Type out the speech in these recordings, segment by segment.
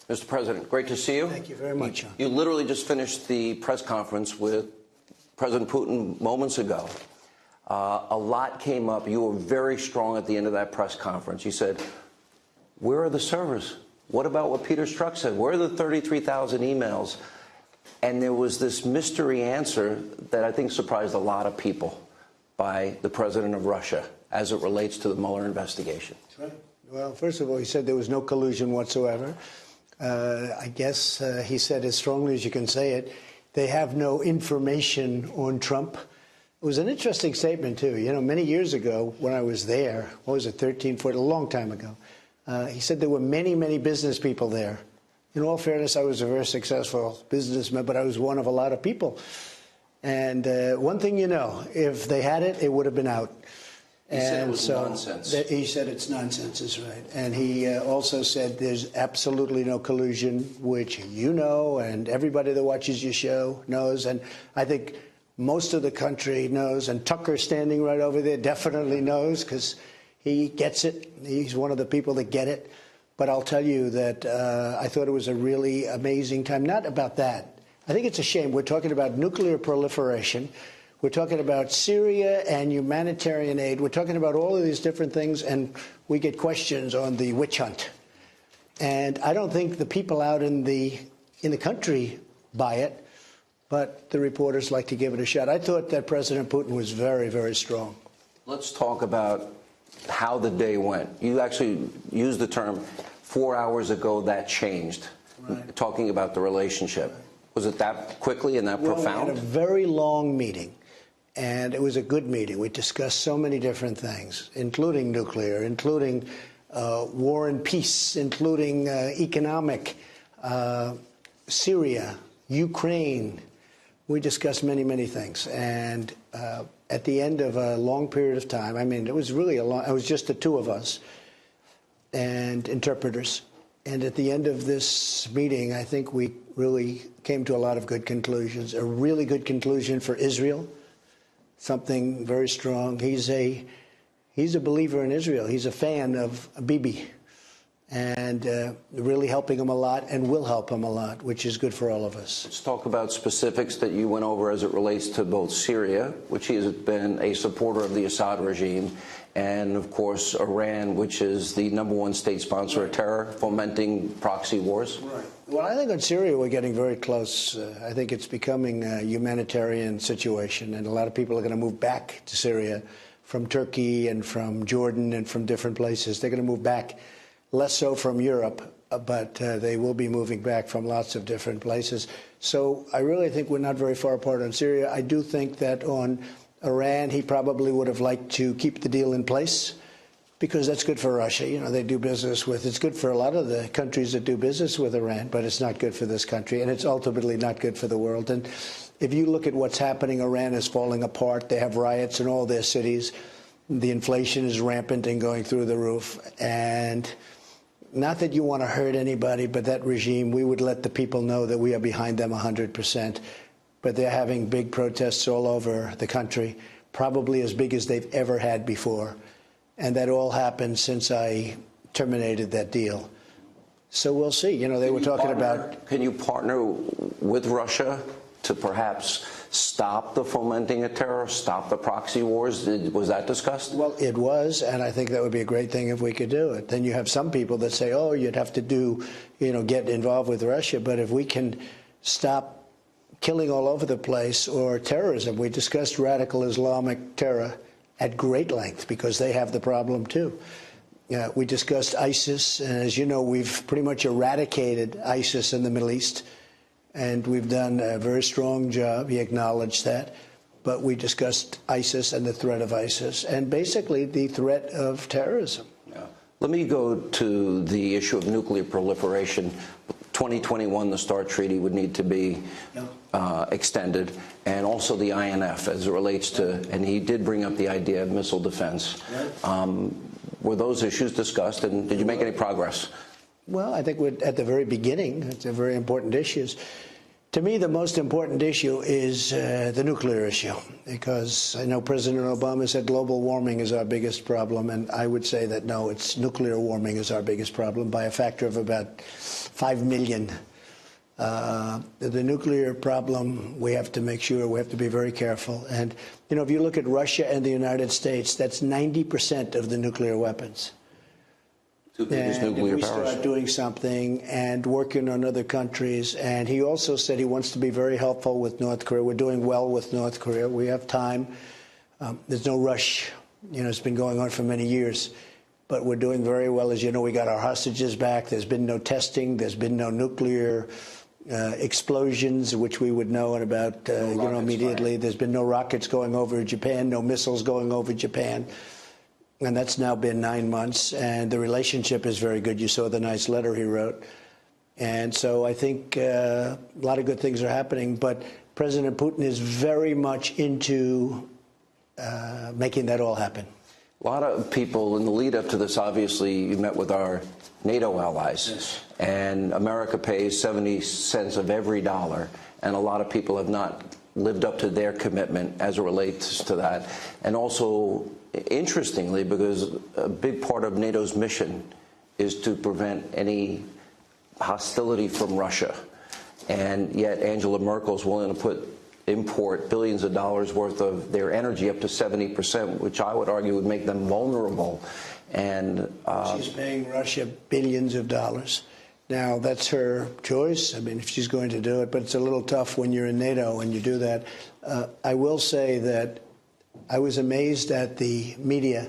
Mr. President, great to see you. Thank you very much, John. You literally just finished the press conference with President Putin moments ago. A lot came up. You were very strong at the end of that press conference. You said, where are the servers? What about what Peter Strzok said? Where are the 33,000 emails? And there was this mystery answer that I think surprised a lot of people by the president of Russia as it relates to the Mueller investigation. That's right. Well, first of all, he said there was no collusion whatsoever. I guess he said as strongly as you can say it, they have no information on Trump. It was an interesting statement, too. You know, many years ago when I was there, what was it, 13, 14, a long time ago, he said there were many, many business people there. In all fairness, I was a very successful businessman, but I was one of a lot of people. And one thing you know, if they had it, it would have been out. He said it was nonsense. He said it's nonsense, is right. And he also said there's absolutely no collusion, which you know, and everybody that watches your show knows. And I think most of the country knows, and Tucker standing right over there definitely knows, because he gets it. He's one of the people that get it. But I'll tell you that I thought it was a really amazing time. Not about that. I think it's a shame. We're talking about nuclear proliferation. We're talking about Syria and humanitarian aid. We're talking about all of these different things, and we get questions on the witch hunt. And I don't think the people out in the country buy it, but the reporters like to give it a shot. I thought that President Putin was very, very strong. Let's talk about how the day went. You actually used the term 4 hours ago that changed, right, talking about the relationship. Right. Was it that quickly and that profound? We had a very long meeting, and it was a good meeting. We discussed so many different things, including nuclear, including war and peace, including economic, Syria, Ukraine. We discussed many, many things. And at the end of a long period of time, I mean, it was really it was just the two of us and interpreters. And at the end of this meeting, I think we really came to a lot of good conclusions. A really good conclusion for Israel, something very strong. He's a believer in Israel. He's a fan of Bibi, and really helping him a lot, and will help him a lot, which is good for all of us. Let's talk about specifics that you went over as it relates to both Syria, which he has been a supporter of the Assad regime, and, of course, Iran, which is the #1 state sponsor of terror, fomenting proxy wars. Right. Well, I think on Syria we're getting very close. I think it's becoming a humanitarian situation, and a lot of people are going to move back to Syria from Turkey and from Jordan and from different places. They're going to move back, less so from Europe, but they will be moving back from lots of different places. So I really think we're not very far apart on Syria. I do think that on Iran, he probably would have liked to keep the deal in place, because that's good for Russia. You know, they do business with, it's good for a lot of the countries that do business with Iran, but it's not good for this country, and it's ultimately not good for the world. And if you look at what's happening, Iran is falling apart. They have riots in all their cities. The inflation is rampant and going through the roof. And not that you want to hurt anybody, but that regime, we would let the people know that we are behind them 100%. But they're having big protests all over the country, probably as big as they've ever had before. And that all happened since I terminated that deal. So we'll see. You know, they were talking about... Can you partner with Russia to perhaps stop the fomenting of terror, stop the proxy wars? Was that discussed? Well, it was, and I think that would be a great thing if we could do it. Then you have some people that say, oh, you'd have to do, you know, get involved with Russia. But if we can stop killing all over the place, or terrorism, we discussed radical Islamic terror at great length, because they have the problem too. We discussed ISIS, and as you know, we've pretty much eradicated ISIS in the Middle East. And we've done a very strong job. He acknowledged that. But we discussed ISIS and the threat of ISIS, and basically the threat of terrorism. Yeah. Let me go to the issue of nuclear proliferation. 2021, the START Treaty would need to be extended, and also the INF as it relates to, and he did bring up the idea of missile defense. Were those issues discussed, and did you make any progress? Well, I think we're at the very beginning. It's a very important issues. To me, the most important issue is the nuclear issue, because I know President Obama said global warming is our biggest problem, and I would say that no, it's nuclear warming is our biggest problem by a factor of about 5 million. The nuclear problem, we have to make sure, we have to be very careful. And, you know, if you look at Russia and the United States, that's 90% of the nuclear weapons. And if we start doing something and working on other countries, and he also said he wants to be very helpful with North Korea. We're doing well with North Korea. We have time. There's no rush. You know, it's been going on for many years. But we're doing very well. As you know, we got our hostages back. There's been no testing. There's been no nuclear explosions, which we would know in about, immediately. Fired. There's been no rockets going over Japan, no missiles going over Japan. And that's now been 9 months, and the relationship is very good. You saw the nice letter he wrote. And so I think a lot of good things are happening, but President Putin is very much into making that all happen. A lot of people in the lead up to this, obviously, you met with our NATO allies. Yes. And America pays 70 cents of every dollar, and a lot of people have not lived up to their commitment as it relates to that. And also, interestingly, because a big part of NATO's mission is to prevent any hostility from Russia. And yet Angela Merkel's willing to import billions of dollars worth of their energy up to 70%, which I would argue would make them vulnerable. And she's paying Russia billions of dollars. Now, that's her choice. I mean, if she's going to do it, but it's a little tough when you're in NATO and you do that. I will say that I was amazed at the media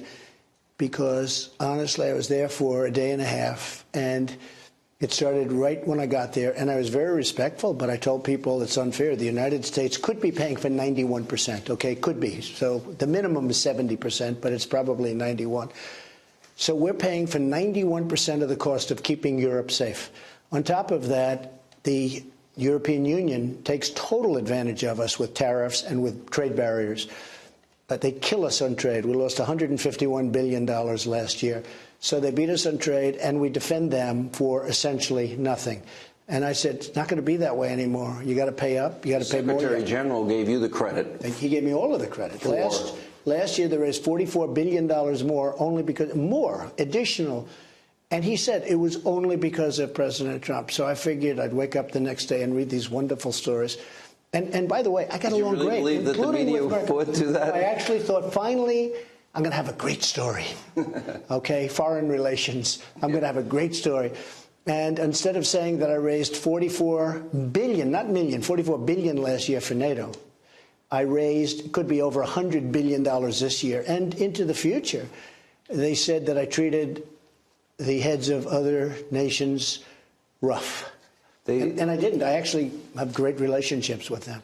because, honestly, I was there for a day and a half, and it started right when I got there, and I was very respectful, but I told people it's unfair. The United States could be paying for 91%, okay? Could be. So the minimum is 70%, but it's probably 91%. So we're paying for 91% of the cost of keeping Europe safe. On top of that, the European Union takes total advantage of us with tariffs and with trade barriers. But they kill us on trade. We lost $151 billion last year. So they beat us on trade, and we defend them for essentially nothing. And I said, it's not going to be that way anymore. You got to pay up. You got to pay more. Secretary General gave you the credit. He gave me all of the credit. Last year, they raised $44 billion more, only because more additional. And he said it was only because of President Trump. So I figured I'd wake up the next day and read these wonderful stories. And by the way, I got along great. Did you really believe that the media would do that? I actually thought, finally, I'm going to have a great story. Okay, foreign relations. I'm going to have a great story. And instead of saying that I raised 44 billion, not million, 44 billion last year for NATO, I raised, could be over $100 billion this year. And into the future, they said that I treated the heads of other nations rough. And I didn't. I actually have great relationships with them.